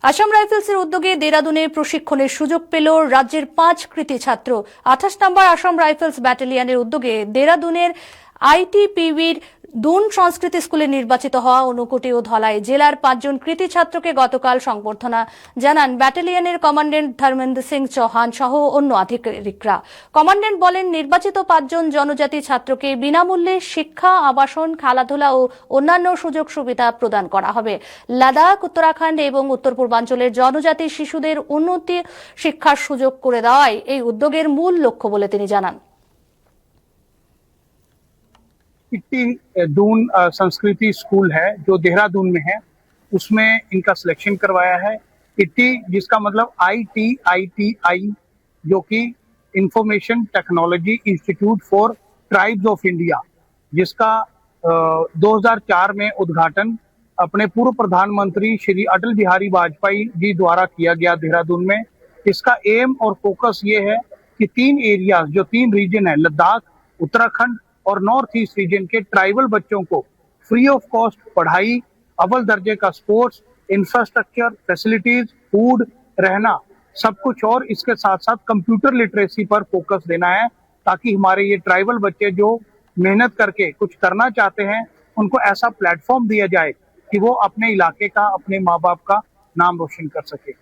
আসাম রাইফেলসের উদ্যোগে দেরাদুনে প্রশিক্ষণের সুযোগ পেল রাজ্যের 5 কৃতী ছাত্র। 28 নম্বর আসাম রাইফেলস ব্যাটালিয়নের উদ্যোগে দেরাদুনের আইটিপিবির দুন সংস্কৃতি স্কুলে নির্বাচিত হওয়া ঊনকোটি ও ধলাই জেলার 5 জন কৃতী ছাত্রকে গতকাল সংবর্ধনা জানান ব্যাটালিয়নের কমান্ড্যান্ট ধর্মেন্দ্র সিং চৌহান সহ অন্য আধিকারিকরা। কমান্ড্যান্ট বলেন, নির্বাচিত 5 জন জনজাতি ছাত্রকে বিনামূল্যে শিক্ষা, আবাসন, খেলাধুলা ও অন্যান্য সুযোগ সুবিধা প্রদান করা হবে। লাদাখ, উত্তরাখণ্ড এবং উত্তর পূর্বাঞ্চলের জনজাতি শিশুদের উন্নতি শিক্ষার সুযোগ করে দেওয়াই এই উদ্যোগের মূল লক্ষ্য বলে তিনি জানান। दून संस्कृति स्कूल है जो देहरादून में है, उसमें इनका सिलेक्शन करवाया है। इट्टी जिसका मतलब ITI जो कि information technology institute for tribes of India, जिसका 2004 में उद्घाटन अपने पूर्व प्रधानमंत्री श्री अटल बिहारी वाजपेयी जी द्वारा किया गया देहरादून में। इसका एम और फोकस ये है कि 3 एरियाज जो 3 रीजन है, लद्दाख, उत्तराखंड और नॉर्थ ईस्ट रीजन के ट्राइबल बच्चों को फ्री ऑफ कॉस्ट पढ़ाई, अव्वल दर्जे का स्पोर्ट्स, इंफ्रास्ट्रक्चर, फैसिलिटीज, फूड, रहना, सब कुछ, और इसके साथ साथ कंप्यूटर लिटरेसी पर फोकस देना है, ताकि हमारे ये ट्राइबल बच्चे जो मेहनत करके कुछ करना चाहते हैं उनको ऐसा प्लेटफॉर्म दिया जाए कि वो अपने इलाके का, अपने माँ बाप का नाम रोशन कर सके।